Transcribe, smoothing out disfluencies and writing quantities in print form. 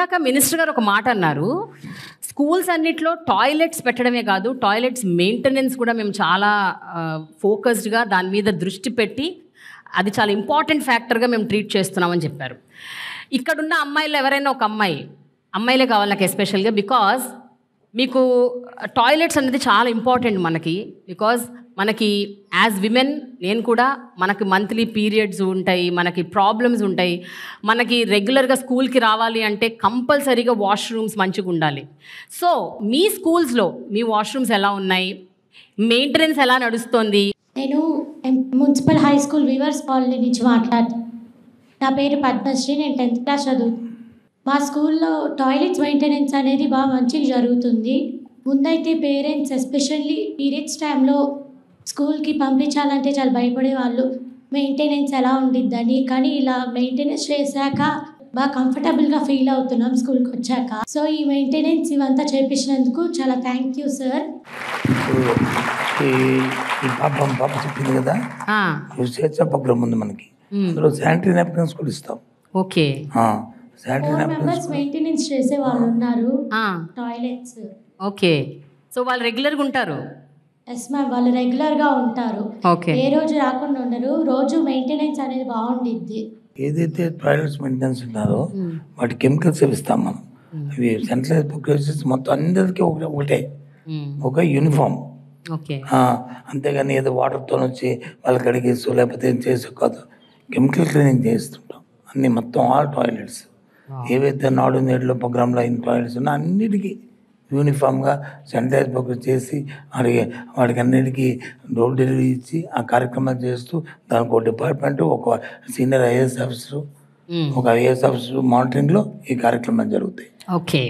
ఇందాక మినిస్టర్ గారు ఒక మాట అన్నారు, స్కూల్స్ అన్నిట్లో టాయిలెట్స్ పెట్టడమే కాదు, టాయిలెట్స్ మెయింటెనెన్స్ కూడా మేము చాలా ఫోకస్డ్గా దాని మీద దృష్టి పెట్టి అది చాలా ఇంపార్టెంట్ ఫ్యాక్టర్గా మేము ట్రీట్ చేస్తున్నామని చెప్పారు. ఇక్కడున్న అమ్మాయిలు ఎవరైనా ఒక అమ్మాయిలే కావాలి నాకు ఎస్పెషల్గా, బికాజ్ మీకు టాయిలెట్స్ అనేది చాలా ఇంపార్టెంట్ మనకి. బికాజ్ మనకి యాజ్ విమెన్, నేను కూడా, మనకి మంత్లీ పీరియడ్స్ ఉంటాయి, మనకి ప్రాబ్లమ్స్ ఉంటాయి, మనకి రెగ్యులర్గా స్కూల్కి రావాలి అంటే కంపల్సరీగా వాష్రూమ్స్ మంచిగా ఉండాలి. సో మీ స్కూల్స్లో మీ వాష్రూమ్స్ ఎలా ఉన్నాయి, మెయింటెనెన్స్ ఎలా నడుస్తుంది? నేను municipal high school weavers colony నుంచి మాట్లాడుతాను. నా పేరు పద్మశ్రీ, నేను 10th క్లాస్ చదువుతాను. మా స్కూల్లో టాయిలెట్స్ మెయింటెనెన్స్ అనేది బాగా మంచిగా జరుగుతుంది. ముందైతే పేరెంట్స్ ఎస్పెషల్లీ పీరియడ్స్ టైంలో స్కూల్కి పంపించాలంటే చాలా భయపడేవాళ్ళు, మెయింటెనెన్స్ ఎలా ఉండిద్దని. కానీ ఇలా మెయింటెనెన్స్ చేశాక బాగా కంఫర్టబుల్గా ఫీల్ అవుతున్నాం స్కూల్కి వచ్చాక. సో ఈ మెయింటెనెన్స్ ఇవంతా చేపించినందుకు చాలా థ్యాంక్ యూ సార్. పాప చెప్పింది కదా, స్వేచ్ఛ ప్రోగ్రామ్ ఉంది మనకి, అందులో శానిటరీ నాప్కిన్స్ కూడా ఇస్తాం. ఓకే, శానిటరీ 4 మెంబర్స్ మెయింటెనెన్స్ చేసే వాళ్ళు ఉన్నారు టాయిలెట్స్. ఓకే, సో వాళ్ళు రెగ్యులర్గా ఉంటారు? ఎస్ మ్యామ్, వాళ్ళు రెగ్యులర్గా ఉంటారు. ఓకే, ఏ రోజు రాకుండా ఉండరు, రోజు మెయింటెనెన్స్ అనేది బాగుండిద్ది. ఏదైతే టాయిలెట్స్ మెయింటెనెన్స్ ఉన్నారో వాటి కెమికల్స్ ఇస్తాం మనం. అవి సెంట్రలైజ్ బుక్ మొత్తం అందరికీ ఒకటే ఒక యూనిఫామ్. ఓకే, అంతేగాని ఏదో వాటర్తో వచ్చి వాళ్ళకి అడిగేస్తూ లేకపోతే ఏం చేసే కాదు, కెమికల్ క్లీనింగ్ చేస్తుంటాం అన్నీ మొత్తం ఆల్ టాయిలెట్స్. ఏవైతే నాడు నేడులో ప్రోగ్రాంలో అయిన టాయిలెట్స్ ఉన్నా అన్నిటికీ యూనిఫామ్గా శానిటైజ్ బుక్ చేసి వాడికి అన్నిటికీ డోర్ డెలివరీ ఇచ్చి ఆ కార్యక్రమాలు చేస్తూ దానికి ఒక డిపార్ట్మెంట్, ఒక సీనియర్ ఐఏఎస్ ఆఫీసరు, ఒక ఐఏఎస్ ఆఫీసర్ మానిటరింగ్లో ఈ కార్యక్రమాలు జరుగుతాయి. ఓకే.